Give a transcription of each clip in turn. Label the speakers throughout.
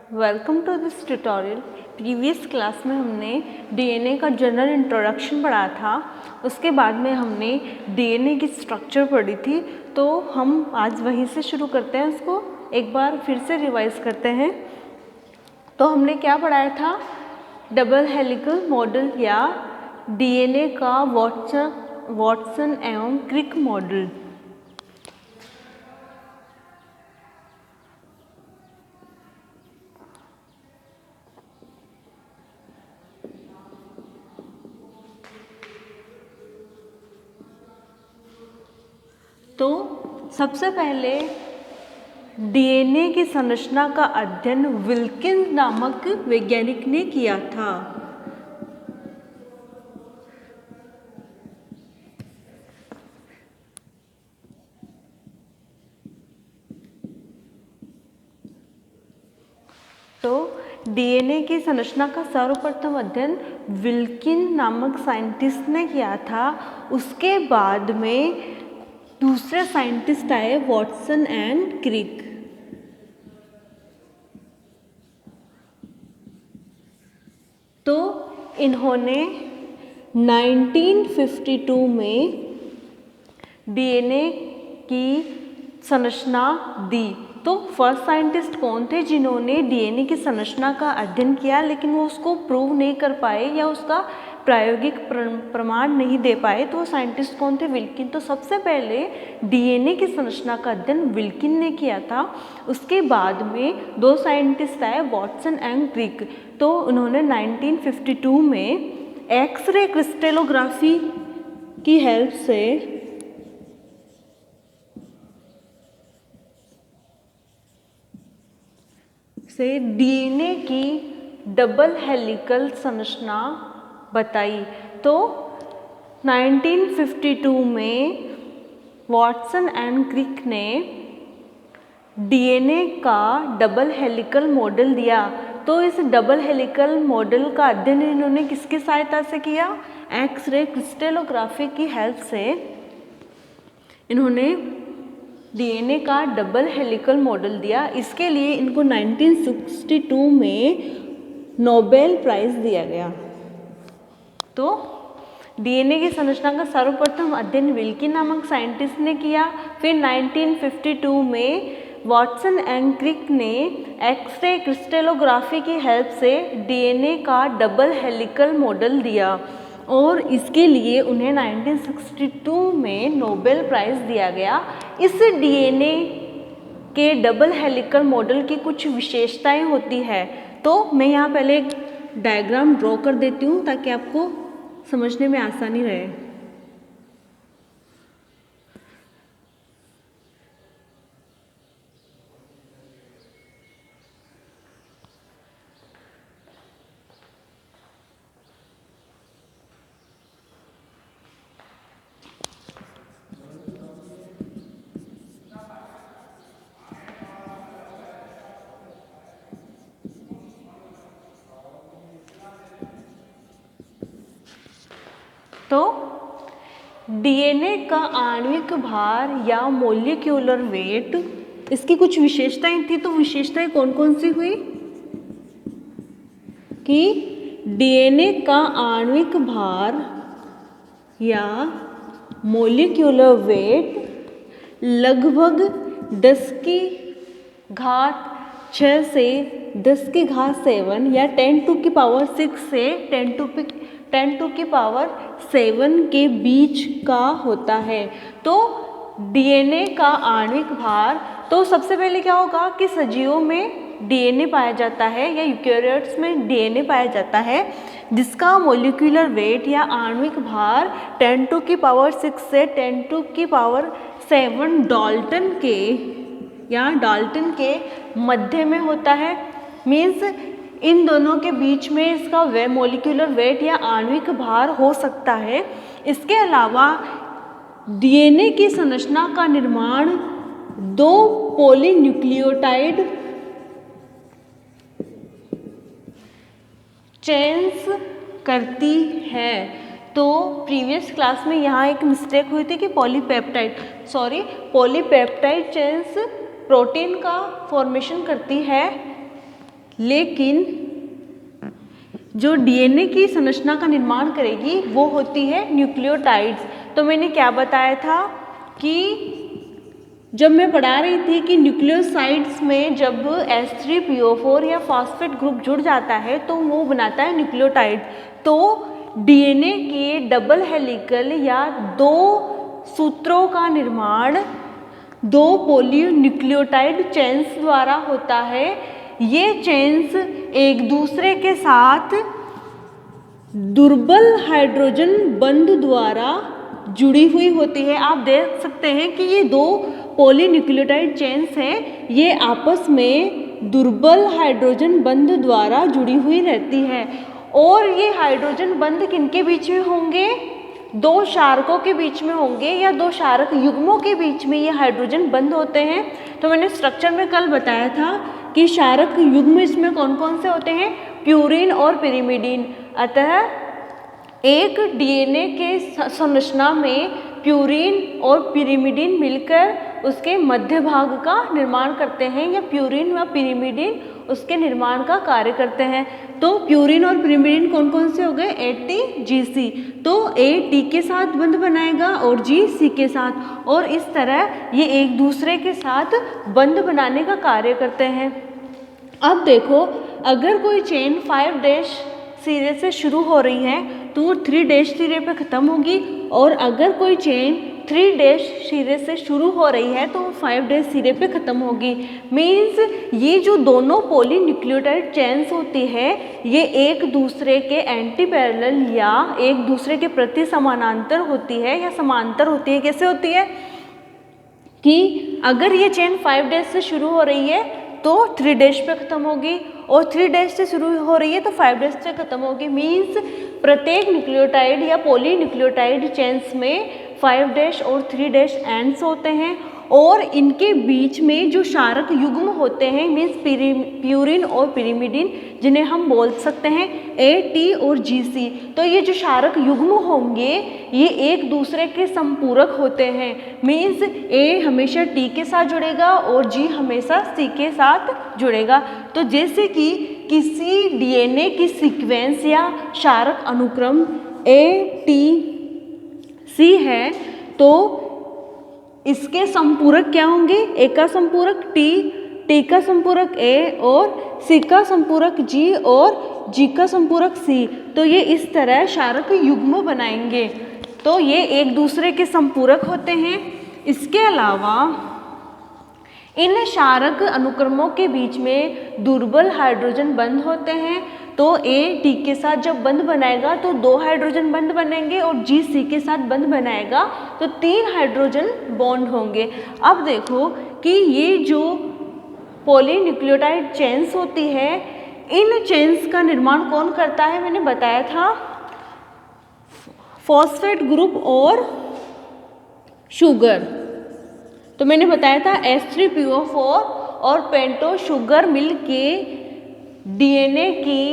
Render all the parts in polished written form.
Speaker 1: Welcome to this tutorial. Previous class में हमने DNA का जनरल इंट्रोडक्शन पढ़ा था। उसके बाद में हमने डीएनए की स्ट्रक्चर पढ़ी थी। तो हम आज वहीं से शुरू करते हैं, उसको एक बार फिर से रिवाइज करते हैं। तो हमने क्या पढ़ाया था? डबल हेलिकल मॉडल या डीएनए का वॉटसन एवं क्रिक मॉडल। तो सबसे पहले डीएनए की संरचना का अध्ययन विल्किंस नामक वैज्ञानिक ने किया था। तो डीएनए की संरचना का सर्वप्रथम अध्ययन विल्किन नामक साइंटिस्ट ने किया था। उसके बाद में दूसरे साइंटिस्ट आए, वॉटसन एंड क्रिक। तो इन्होंने 1952 में डीएनए की संरचना दी। तो फर्स्ट साइंटिस्ट कौन थे जिन्होंने डीएनए की संरचना का अध्ययन किया, लेकिन वो उसको प्रूव नहीं कर पाए या उसका प्रायोगिक प्रमाण नहीं दे पाए? तो वो साइंटिस्ट कौन थे? विल्किन। तो सबसे पहले डीएनए की संरचना का अध्ययन विल्किन ने किया था। उसके बाद में दो साइंटिस्ट आए, वॉटसन एंड क्रिक। तो उन्होंने 1952 में एक्सरे क्रिस्टलोग्राफी की हेल्प से डीएनए की डबल हेलिकल संरचना बताई। तो 1952 में वॉटसन एंड क्रिक ने डीएनए का डबल हेलिकल मॉडल दिया। तो इस डबल हेलिकल मॉडल का अध्ययन इन्होंने किसकी सहायता से किया? एक्सरे क्रिस्टलोग्राफी की हेल्प से इन्होंने डीएनए का डबल हेलिकल मॉडल दिया। इसके लिए इनको 1962 में नोबेल प्राइज दिया गया। तो डीएनए की संरचना का सर्वप्रथम अध्ययन विल्किन नामक साइंटिस्ट ने किया। फिर 1952 में वॉटसन एंड क्रिक ने एक्सरे क्रिस्टलोग्राफी की हेल्प से डीएनए का डबल हेलिकल मॉडल दिया और इसके लिए उन्हें 1962 में नोबेल प्राइज दिया गया। इस डीएनए के डबल हेलिकल मॉडल की कुछ विशेषताएं होती है। तो मैं यहाँ पहले एक डायग्राम ड्रॉ कर देती हूँ ताकि आपको समझने में आसानी रहे। तो डीएनए का आणविक भार या मोलिक्यूलर वेट, इसकी कुछ विशेषताएं थी। तो विशेषताएं कौन कौन सी हुई कि डीएनए का आणविक भार या मोलिक्यूलर वेट लगभग 10 की घात 6 से 10 की घात 7 या 10 टू की पावर 6 से 10 टू की पावर 7 के बीच का होता है। तो डीएनए का आणविक भार, तो सबसे पहले क्या होगा कि सजीवों में डीएनए पाया जाता है या यूकेरियोट्स में डीएनए पाया जाता है जिसका मोलिक्यूलर वेट या आणविक भार 10 टू की पावर 6 से 10 टू की पावर 7 डाल्टन के मध्य में होता है। मीन्स इन दोनों के बीच में इसका मोलिक्यूलर वेट या आणविक भार हो सकता है। इसके अलावा डीएनए की संरचना का निर्माण दो पॉलीन्यूक्लियोटाइड चेन्स करती है। तो प्रीवियस क्लास में यहाँ एक मिस्टेक हुई थी कि पॉलीपेप्टाइड चेन्स प्रोटीन का फॉर्मेशन करती है, लेकिन जो डीएनए की संरचना का निर्माण करेगी वो होती है न्यूक्लियोटाइड्स। तो मैंने क्या बताया था कि जब मैं पढ़ा रही थी कि न्यूक्लियोसाइड्स में जब H3PO4 या फॉस्फेट ग्रुप जुड़ जाता है तो वो बनाता है न्यूक्लियोटाइड। तो डीएनए के डबल हेलिकल या 2 सूत्रों का निर्माण 2 पॉलीन्यूक्लियोटाइड चेन्स द्वारा होता है। ये चेन्स एक दूसरे के साथ दुर्बल हाइड्रोजन बंध द्वारा जुड़ी हुई होती है। आप देख सकते हैं कि ये 2 पॉलीन्यूक्लियोटाइड चेन्स हैं, ये आपस में दुर्बल हाइड्रोजन बंध द्वारा जुड़ी हुई रहती है। और ये हाइड्रोजन बंध किनके बीच में होंगे? 2 क्षारकों के बीच में होंगे या 2 क्षारक युग्मों के बीच में ये हाइड्रोजन बंध होते हैं। तो मैंने स्ट्रक्चर में कल बताया था कि क्षारक युग्म इसमें कौन कौन से होते हैं? प्यूरिन और पिरिमिडीन। अतः एक डीएनए के संरचना में प्यूरिन और पिरिमिडीन मिलकर उसके मध्य भाग का निर्माण करते हैं या प्यूरिन व पिरिमिडीन उसके निर्माण का कार्य करते हैं। तो प्यूरिन और पिरिमिडीन कौन कौन से हो गए? ATGC। तो A T के साथ बंध बनाएगा और G C के साथ, और इस तरह ये एक दूसरे के साथ बंध बनाने का कार्य करते हैं। अब देखो, अगर कोई चेन 5' सिरे से शुरू हो रही है तो वो 3' सिरे पे ख़त्म होगी, और अगर कोई चेन 3' सिरे से शुरू हो रही है तो वो 5' सिरे पे ख़त्म होगी। मीन्स ये जो दोनों पॉलीन्यूक्लियोटाइड चेन्स होती है ये एक दूसरे के एंटी पैरेलल या एक दूसरे के प्रति समानांतर होती है या समांतर होती है। कैसे होती है कि अगर ये चेन 5' से शुरू हो रही है तो 3' पे ख़त्म होगी, और 3' से शुरू हो रही है तो 5' से ख़त्म होगी। मीन्स प्रत्येक न्यूक्लियोटाइड या पॉलीन्यूक्लियोटाइड चेन्स में 5' और 3' एंड्स होते हैं, और इनके बीच में जो क्षारक युग्म होते हैं मीन्स प्यूरिन और पिरिमिडीन, जिन्हें हम बोल सकते हैं A T और G C। तो ये जो क्षारक युग्म होंगे ये एक दूसरे के संपूरक होते हैं। मीन्स A हमेशा T के साथ जुड़ेगा और G हमेशा C के साथ जुड़ेगा। तो जैसे कि किसी डीएनए की सीक्वेंस या क्षारक अनुक्रम A T C है तो इसके संपूरक क्या होंगे? A का संपूरक T, T का संपूरक A और C का संपूरक G और G का संपूरक C। तो ये इस तरह क्षारक युग्म बनाएंगे। तो ये एक दूसरे के संपूरक होते हैं। इसके अलावा इन क्षारक अनुक्रमों के बीच में दुर्बल हाइड्रोजन बंध होते हैं। तो A T के साथ जब बंध बनाएगा तो 2 हाइड्रोजन बंध बनेंगे, और G C के साथ बंध बनाएगा तो 3 हाइड्रोजन बॉन्ड होंगे। अब देखो कि ये जो पॉलीन्यूक्लियोटाइड चेन्स होती है इन चेन्स का निर्माण कौन करता है? मैंने बताया था फॉस्फेट ग्रुप और शुगर। तो मैंने बताया था H3PO4 और पेंटो शुगर मिलके डीएनए की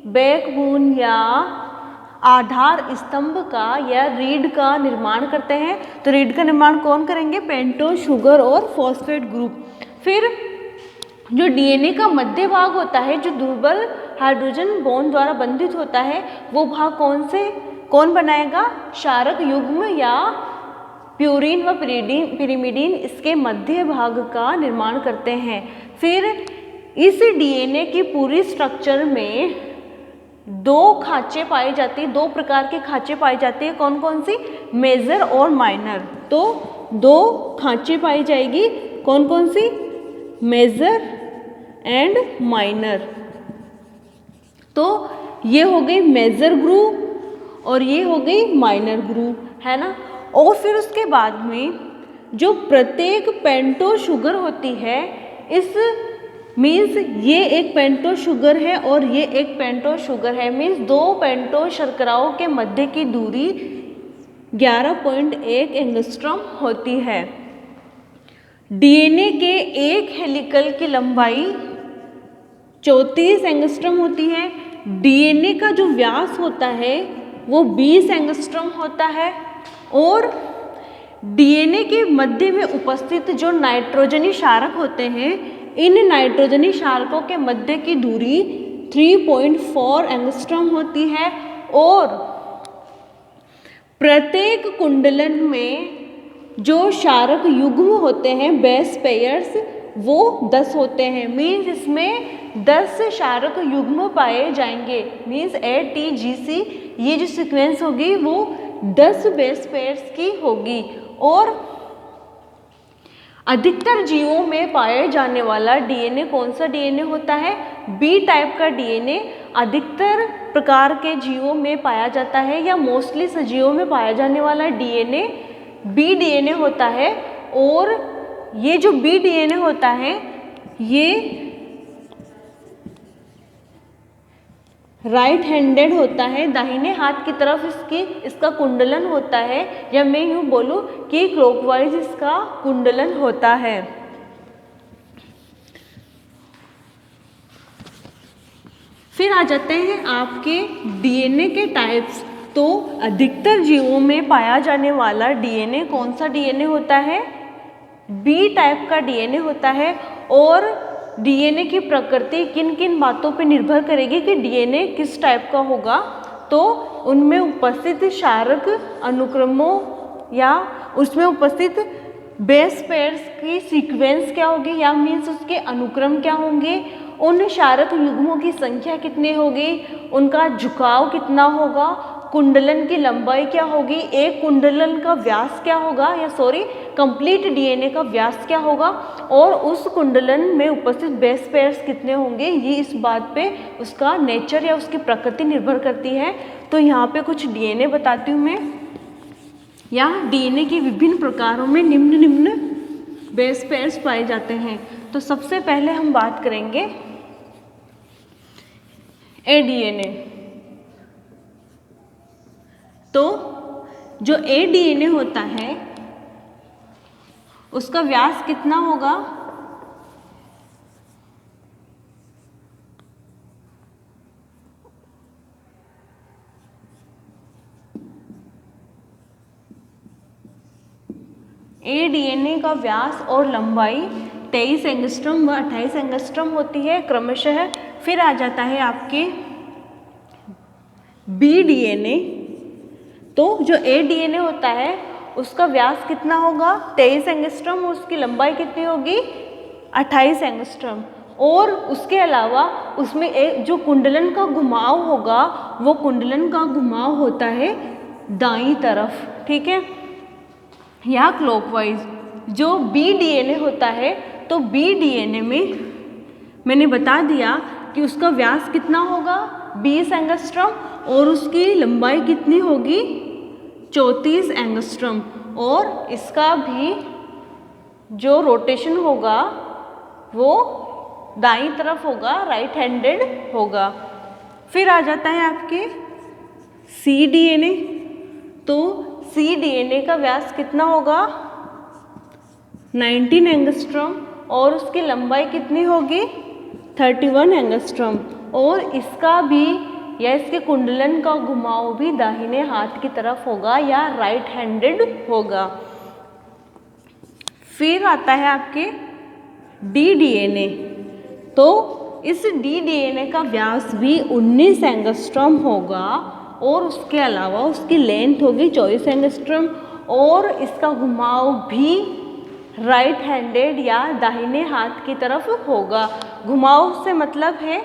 Speaker 1: बैकबोन या आधार स्तंभ का या रीढ़ का निर्माण करते हैं। तो रीढ़ का निर्माण कौन करेंगे? पेंटो शुगर और फॉस्फेट ग्रुप। फिर जो डीएनए का मध्य भाग होता है जो दुर्बल हाइड्रोजन बॉन्ड द्वारा बंधित होता है वो भाग कौन बनाएगा? क्षारक युग्म या प्यूरिन व पिरिमिडीन इसके मध्य भाग का निर्माण करते हैं। फिर इस डीएनए की पूरी स्ट्रक्चर में 2 खांचे पाई जाती है, 2 प्रकार के खांचे पाई जाती है। कौन कौन सी? मेजर और माइनर। तो 2 खांचे पाई जाएगी, कौन कौन सी? Major and minor. तो ये हो गई मेजर ग्रुप और ये हो गई माइनर ग्रुप, है ना। और फिर उसके बाद में जो प्रत्येक पेंटो शुगर होती है, इस मीन्स ये एक पेंटो शुगर है और ये एक पेंटो शुगर है, मीन्स 2 पेंटो शर्कराओं के मध्य की दूरी 11.1 एंगस्ट्रॉम होती है। डीएनए के एक हेलिकल की लंबाई 34 एंगस्ट्रॉम होती है। डीएनए का जो व्यास होता है वो 20 एंगस्ट्रॉम होता है, और डीएनए के मध्य में उपस्थित जो नाइट्रोजनी क्षारक होते हैं इन नाइट्रोजनी क्षारकों के मध्य की दूरी 3.4 एंगस्ट्रॉम होती है और प्रत्येक कुंडलन में जो क्षारक युग्म होते हैं बेस पेयर्स वो 10 होते हैं। मीन्स इसमें 10 क्षारक युग्म पाए जाएंगे। मीन्स ATGC ये जो सीक्वेंस होगी वो 10 बेस पेयर्स की होगी। और अधिकतर जीवों में पाए जाने वाला डीएनए कौन सा डीएनए होता है? बी टाइप का डीएनए अधिकतर प्रकार के जीवों में पाया जाता है, या मोस्टली सजीवों में पाया जाने वाला डीएनए बी डीएनए होता है। और ये जो बी डीएनए होता है ये राइट हैंडेड होता है, दाहिने हाथ की तरफ इसका कुंडलन होता है, या मैं यूँ बोलूँ कि क्लॉकवाइज इसका कुंडलन होता है। फिर आ जाते हैं आपके डीएनए के टाइप्स। तो अधिकतर जीवों में पाया जाने वाला डीएनए कौन सा डीएनए होता है? बी टाइप का डीएनए होता है। और डीएनए की प्रकृति किन किन बातों पर निर्भर करेगी कि डीएनए किस टाइप का होगा? तो उनमें उपस्थित क्षारक अनुक्रमों या उसमें उपस्थित बेस पेयर्स की सीक्वेंस क्या होगी, या मीन्स उसके अनुक्रम क्या होंगे, उन क्षारक युग्मों की संख्या कितनी होगी, उनका झुकाव कितना होगा, कुंडलन की लंबाई क्या होगी, एक कुंडलन का व्यास क्या होगा, या कंप्लीट डीएनए का व्यास क्या होगा, और उस कुंडलन में उपस्थित बेस पेयर्स कितने होंगे, ये इस बात पे उसका नेचर या उसकी प्रकृति निर्भर करती है। तो यहाँ पे कुछ डीएनए बताती हूँ मैं, या डीएनए के विभिन्न प्रकारों में निम्न बेस पेयर्स पाए जाते हैं। तो सबसे पहले हम बात करेंगे एडीएनए। तो जो एडीएनए होता है उसका व्यास कितना होगा? एडीएनए का व्यास और लंबाई 23 एंगस्ट्रॉम व 28 एंगस्ट्रॉम होती है क्रमशः। फिर आ जाता है आपके बी डीएनए। तो जो ए डीएनए होता है उसका व्यास कितना होगा? 23 एंगस्ट्रॉम, और उसकी लंबाई कितनी होगी? 28 एंगस्ट्रॉम। और उसके अलावा उसमें एक जो कुंडलन का घुमाव होगा वो कुंडलन का घुमाव होता है दाईं तरफ, ठीक है, या क्लॉकवाइज। जो बी डीएनए होता है तो बी डीएनए में मैंने बता दिया कि उसका व्यास कितना होगा? 20 एंगस्ट्रॉम, और उसकी लंबाई कितनी होगी? 34 एंगस्ट्रॉम। और इसका भी जो रोटेशन होगा वो दाईं तरफ होगा, राइट हैंडेड होगा। फिर आ जाता है आपके सी डीएनए। तो सी डीएनए का व्यास कितना होगा? 19 एंगस्ट्रॉम, और उसकी लंबाई कितनी होगी? 31 एंगस्ट्रॉम। और इसका भी या इसके कुंडलन का घुमाव भी दाहिने हाथ की तरफ होगा या राइट हैंडेड होगा। फिर आता है आपके डी डीएनए। तो इस डी डीएनए का व्यास भी 19 एंगस्ट्रॉम होगा, और उसके अलावा उसकी लेंथ होगी 24 एंगस्ट्रॉम, और इसका घुमाव भी राइट हैंडेड या दाहिने हाथ की तरफ होगा। घुमाव से मतलब है,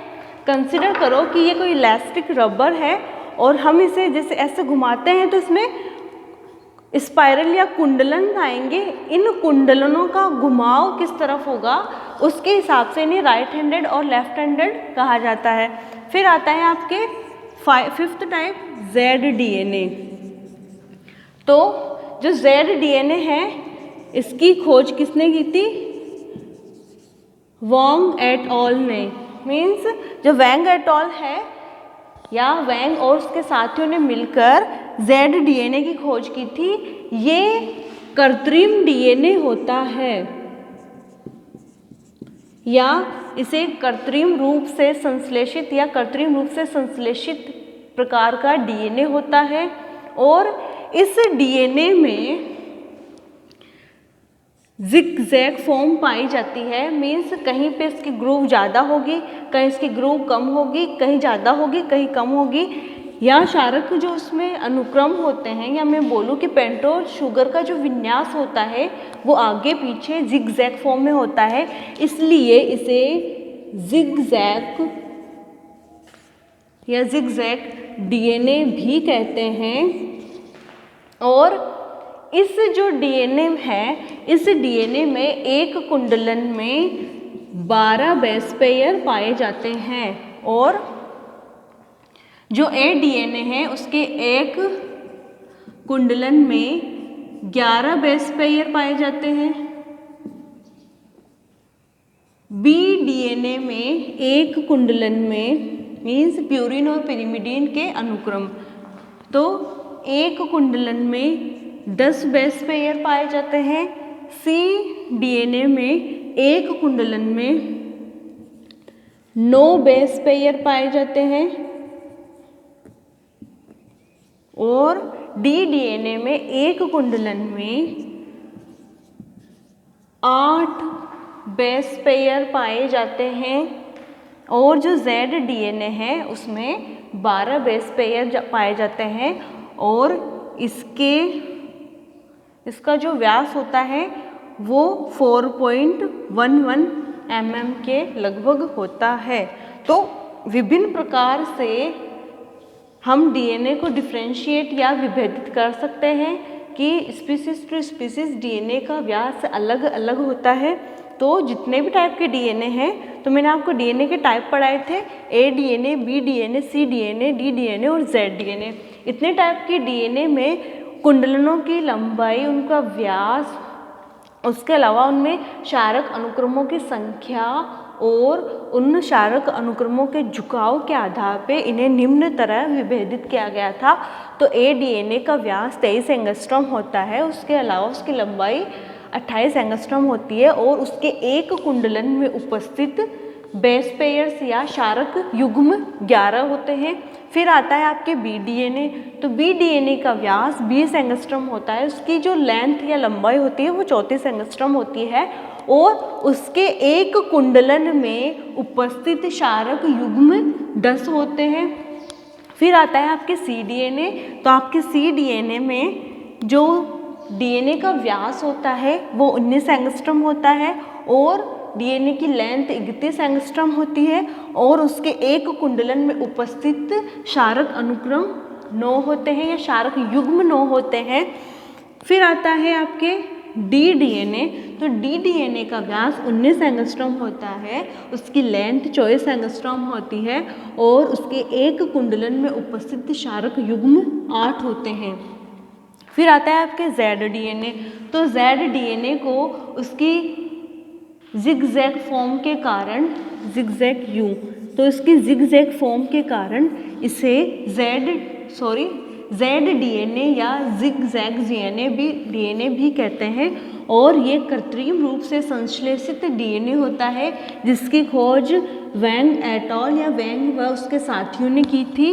Speaker 1: कंसिडर करो कि ये कोई इलास्टिक रबर है और हम इसे जैसे ऐसे घुमाते हैं तो इसमें स्पाइरल या कुंडलन आएंगे। इन कुंडलनों का घुमाव किस तरफ होगा उसके हिसाब से इन्हें राइट हैंडेड और लेफ्ट हैंडेड कहा जाता है। फिर आता है आपके फिफ्थ टाइप जेड डीएनए। तो जो जेड डीएनए है इसकी खोज किसने की थी? वांग एट ऑल ने। मीन्स जो वैंग एट ऑल है या वैंग और उसके साथियों ने मिलकर जेड डीएनए की खोज की थी। ये कृत्रिम डीएनए होता है या इसे कृत्रिम रूप से संश्लेषित या कृत्रिम रूप से संश्लेषित प्रकार का डीएनए होता है। और इस डीएनए में जिगजैग फॉर्म पाई जाती है, मीन्स कहीं पे इसकी ग्रूव ज़्यादा होगी, कहीं इसकी ग्रूव कम होगी, कहीं ज़्यादा होगी, कहीं कम होगी, या क्षारक जो उसमें अनुक्रम होते हैं, या मैं बोलूँ कि पेंटोस शुगर का जो विन्यास होता है वो आगे पीछे जिगजैग फॉर्म में होता है, इसलिए इसे जिगजैग या जिगजैग डीएनए भी कहते हैं। और इस जो डीएनए है, इस डीएनए में एक कुंडलन में 12 बेस पेयर पाए जाते हैं, और जो डीएनए है उसके एक कुंडलन में 11 बेस पेयर पाए जाते हैं। बी डीएनए में एक कुंडलन में, मीन्स प्यूरिन और पिरिमिडीन के अनुक्रम, तो एक कुंडलन में 10 बेस पेयर पाए जाते हैं। सी डीएनए में एक कुंडलन में 9 बेस पेयर पाए जाते हैं, और डी डीएनए में एक कुंडलन में 8 बेस पेयर पाए जाते हैं, और जो जेड डीएनए है उसमें 12 बेस पेयर पाए जाते हैं, और इसका जो व्यास होता है वो 4.11 mm के लगभग होता है। तो विभिन्न प्रकार से हम डीएनए को डिफ्रेंशिएट या विभेदित कर सकते हैं कि स्पीसीज टू स्पीसीज डीएनए का व्यास अलग अलग होता है। तो जितने भी टाइप के डीएनए हैं, तो मैंने आपको डीएनए के टाइप पढ़ाए थे, ए डीएनए, बी डीएनए, सी डीएनए, डी डीएनए और जेड डीएनए। इतने टाइप के डीएनए में कुंडलनों की लंबाई, उनका व्यास, उसके अलावा उनमें क्षारक अनुक्रमों की संख्या और उन क्षारक अनुक्रमों के झुकाव के आधार पे इन्हें निम्न तरह विभेदित किया गया था। तो ए डीएनए का व्यास 23 एंगस्ट्रॉम होता है, उसके अलावा उसकी लंबाई 28 एंगस्ट्रॉम होती है, और उसके एक कुंडलन में उपस्थित बेस पेयर्स या क्षारक युग्म 11 होते हैं। फिर आता है आपके बी डीएनए। तो बी डीएनए का व्यास 20 एंगस्ट्रॉम होता है, उसकी जो लेंथ या लंबाई होती है वो 34 एंगस्ट्रॉम होती है, और उसके एक कुंडलन में उपस्थित क्षारक युग्म 10 होते हैं। फिर आता है आपके सी डीएनए। तो आपके सी डीएनए में जो डीएनए का व्यास होता है वो 19 एंगस्ट्रॉम होता है, और डीएनए की लेंथ 31 एंगस्ट्रॉम होती है, और उसके एक कुंडलन में उपस्थित क्षारक अनुक्रम 9 होते हैं या क्षारक युग्म 9 होते हैं। फिर आता है आपके डी डीएनए। तो डी डीएनए का व्यास 19 एंगस्ट्रॉम होता है, उसकी लेंथ 24 एंगस्ट्रॉम होती है, और उसके एक कुंडलन में उपस्थित क्षारक युग्म 8 होते हैं। फिर आता है आपके जेड डीएनए। तो जेड डीएनए को उसकी जिगजैग फॉर्म के कारण, जिगजैग यू, तो इसकी जिगजैग फॉर्म के कारण इसे जेड डीएनए या जिगजैग डीएनए भी कहते हैं। और ये कृत्रिम रूप से संश्लेषित डीएनए होता है, जिसकी खोज वैंग एट अल या वैंग व उसके साथियों ने की थी,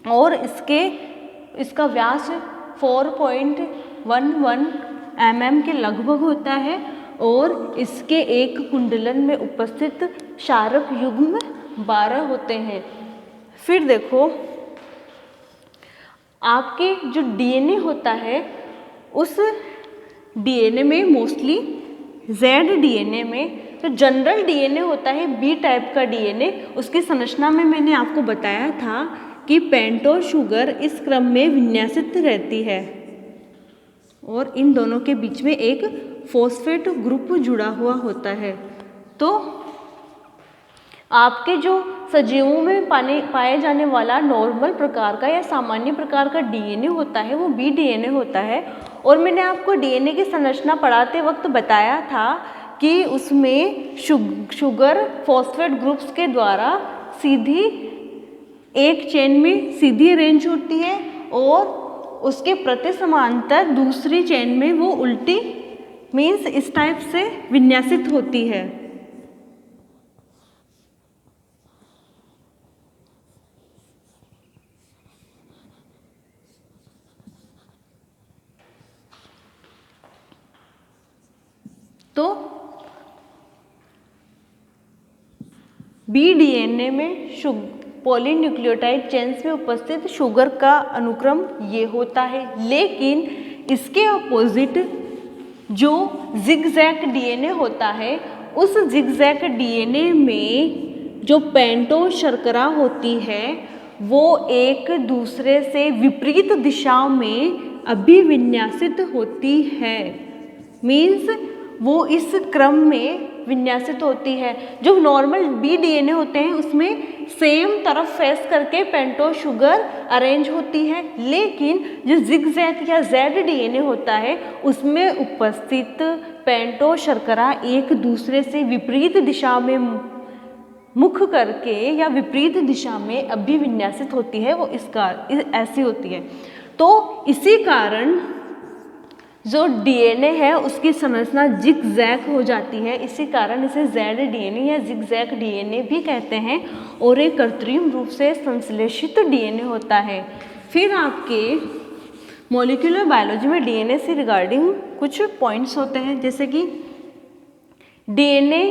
Speaker 1: और इसका व्यास 4.11 mm के लगभग होता है, और इसके एक कुंडलन में उपस्थित क्षारक युग्म 12 होते हैं। फिर देखो आपके जो डीएनए होता है, उस डीएनए में मोस्टली जेड डीएनए में जो जनरल डीएनए होता है, बी टाइप का डीएनए, उसकी संरचना में मैंने आपको बताया था कि पेंटोस शुगर इस क्रम में विन्यासित रहती है, और इन दोनों के बीच में एक फॉस्फेट ग्रुप जुड़ा हुआ होता है। तो आपके जो सजीवों में पाए जाने वाला नॉर्मल प्रकार का या सामान्य प्रकार का डीएनए होता है वो बी डीएनए होता है। और मैंने आपको डीएनए की संरचना पढ़ाते वक्त बताया था कि उसमें शुगर फॉस्फेट ग्रुप्स के द्वारा सीधी एक चेन में सीधी अरेंज होती है, और उसके प्रति समांतर दूसरी चेन में वो उल्टी, मीन्स इस टाइप से विन्यासित होती है। तो बीडीएनए में पॉलीन्यूक्लियोटाइड चेन्स में उपस्थित शुगर का अनुक्रम ये होता है, लेकिन इसके अपोजिट जो जिगजैग डीएनए होता है, उस जिगजैग डीएनए में जो पेंटोज शर्करा होती है वो एक दूसरे से विपरीत दिशा में अभिविन्यासित होती है। मीन्स वो इस क्रम में विन्यासित होती है। जो नॉर्मल बी डीएनए होते हैं उसमें सेम तरफ फेस करके पेंटोज शुगर अरेंज होती है, लेकिन जो जिगजैग या जेड डीएनए होता है उसमें उपस्थित पेंटोज शर्करा एक दूसरे से विपरीत दिशा में मुख करके या विपरीत दिशा में अभिविन्यासित होती है, वो ऐसी होती है। तो इसी कारण जो डीएनए है उसकी संरचना जिगजैग हो जाती है, इसी कारण इसे जेड डीएनए या जिगजैग डीएनए भी कहते हैं, और एक कृत्रिम रूप से संश्लेषित डीएनए होता है। फिर आपके मॉलिक्यूलर बायोलॉजी में डीएनए से रिगार्डिंग कुछ पॉइंट्स होते हैं, जैसे कि डीएनए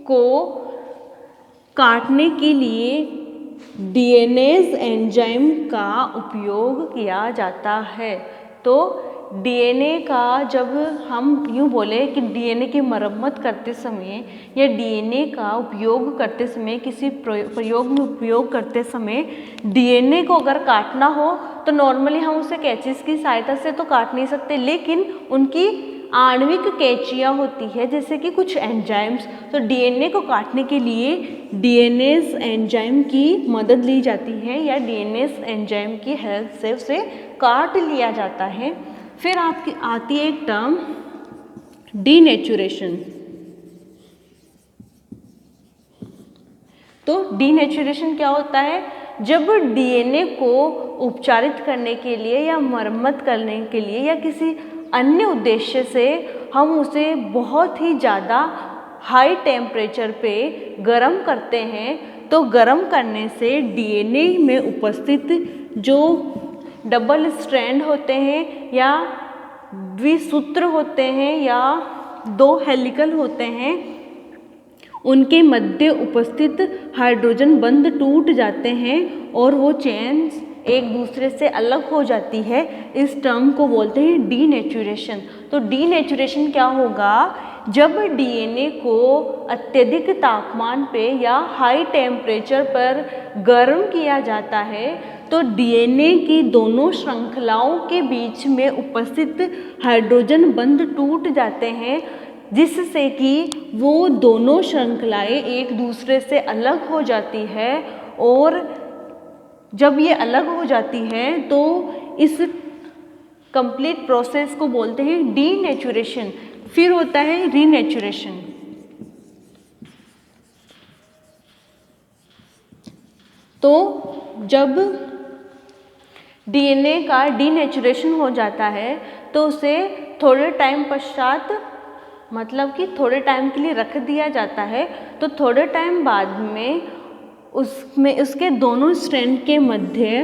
Speaker 1: को काटने के लिए डीएनएज एंजाइम का उपयोग किया जाता है। तो डीएनए का जब हम यूँ बोले कि डीएनए की मरम्मत करते समय या डीएनए का उपयोग करते समय, किसी प्रयोग में उपयोग करते समय डीएनए को अगर काटना हो तो नॉर्मली हम उसे कैंचिस की सहायता से तो काट नहीं सकते, लेकिन उनकी आणविक कैंचियाँ होती है जैसे कि कुछ एंजाइम्स। तो डीएनए को काटने के लिए डीएनएज एंजाइम की मदद ली जाती है या डीएनएज एंजाइम की हेल्प से उसे काट लिया जाता है। फिर आपकी आती है एक टर्म डीनेचुरेशन। तो डीनेचुरेशन क्या होता है? जब डीएनए को उपचारित करने के लिए या मरम्मत करने के लिए या किसी अन्य उद्देश्य से हम उसे बहुत ही ज़्यादा हाई टेम्परेचर पे गर्म करते हैं, तो गर्म करने से डीएनए में उपस्थित जो डबल स्ट्रैंड होते हैं या द्विसूत्र होते हैं या दो हेलिकल होते हैं, उनके मध्य उपस्थित हाइड्रोजन बंध टूट जाते हैं और वो चेन्स एक दूसरे से अलग हो जाती है। इस टर्म को बोलते हैं डीनेचुरेशन। तो डीनेचुरेशन क्या होगा? जब डीएनए को अत्यधिक तापमान पे या हाई टेम्परेचर पर गर्म किया जाता है तो डीएनए की दोनों श्रृंखलाओं के बीच में उपस्थित हाइड्रोजन बंध टूट जाते हैं, जिससे कि वो दोनों श्रृंखलाएं एक दूसरे से अलग हो जाती है। और जब ये अलग हो जाती है तो इस कंप्लीट प्रोसेस को बोलते हैं डीनेचुरेशन। फिर होता है रीनेचुरेशन। तो जब डीएनए का डीनेचुरेशन हो जाता है तो उसे थोड़े टाइम पश्चात, मतलब कि थोड़े टाइम के लिए रख दिया जाता है, तो थोड़े टाइम बाद में उसके दोनों स्ट्रैंड के मध्य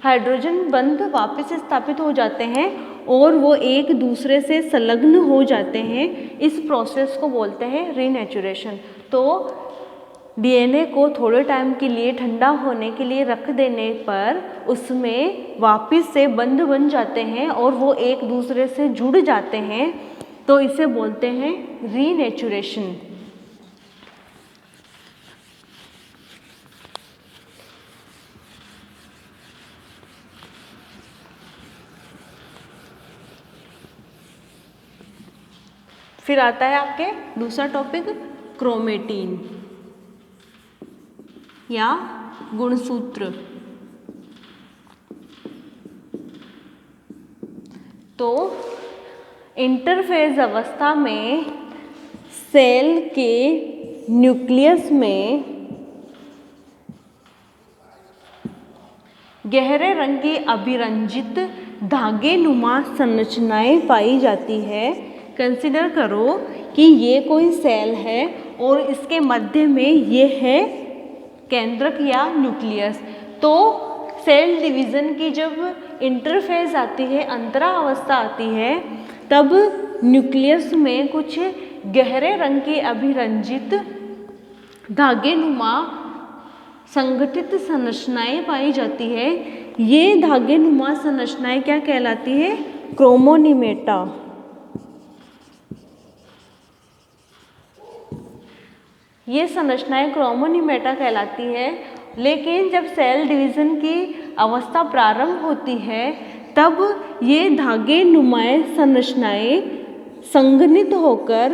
Speaker 1: हाइड्रोजन बंध वापस स्थापित हो जाते हैं और वो एक दूसरे से संलग्न हो जाते हैं। इस प्रोसेस को बोलते हैं रीनेचुरेशन। तो डीएनए को थोड़े टाइम के लिए ठंडा होने के लिए रख देने पर उसमें वापस से बंध बन जाते हैं और वो एक दूसरे से जुड़ जाते हैं, तो इसे बोलते हैं रीनेचुरेशन। फिर आता है आपके दूसरा टॉपिक क्रोमेटिन या गुणसूत्र। तो इंटरफेज अवस्था में सेल के न्यूक्लियस में गहरे रंग की अभिरंजित धागे नुमा संरचनाएं पाई जाती है। कंसिडर करो कि ये कोई सेल है और इसके मध्य में ये है केंद्रक या न्यूक्लियस। तो सेल डिवीज़न की जब इंटरफेज आती है, अंतरा अवस्था आती है, तब न्यूक्लियस में कुछ गहरे रंग की अभिरंजित धागेनुमा संगठित संरचनाएं पाई जाती है। ये धागेनुमा संरचनाएं क्या कहलाती है? क्रोमोनीमेटा। ये संरचनाएं क्रोमोनीमेटा कहलाती है। लेकिन जब सेल डिवीजन की अवस्था प्रारंभ होती है तब ये धागे नुमाएं संरचनाएं संघनित होकर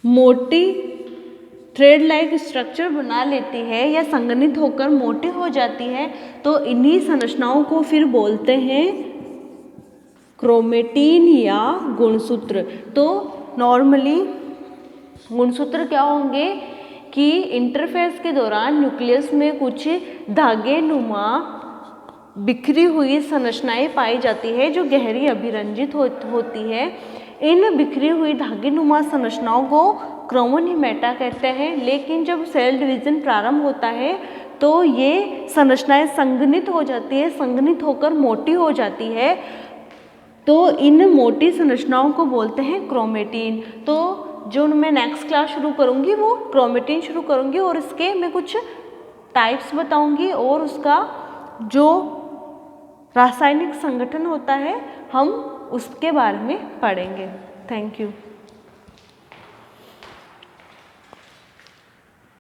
Speaker 1: मोटी थ्रेड लाइक स्ट्रक्चर बना लेती है या संघनित होकर मोटी हो जाती है। तो इन्हीं संरचनाओं को फिर बोलते हैं क्रोमेटीन या गुणसूत्र। तो नॉर्मली गुणसूत्र क्या होंगे कि इंटरफेस के दौरान न्यूक्लियस में कुछ धागे नुमा बिखरी हुई संरचनाएं पाई जाती है जो गहरी अभिरंजित होती है। इन बिखरी हुई धागे नुमा संरचनाओं को क्रोमोनीमेटा कहते हैं। लेकिन जब सेल डिवीजन प्रारंभ होता है तो ये संरचनाएं संघनित हो जाती है, संघनित होकर मोटी हो जाती है। तो इन मोटी संरचनाओं को बोलते हैं क्रोमेटीन। तो जो मैं नेक्स्ट क्लास शुरू करूँगी वो क्रोमेटीन शुरू करूँगी और इसके मैं कुछ टाइप्स बताऊँगी और उसका जो रासायनिक संगठन होता है हम उसके बारे में पढ़ेंगे। Thank you.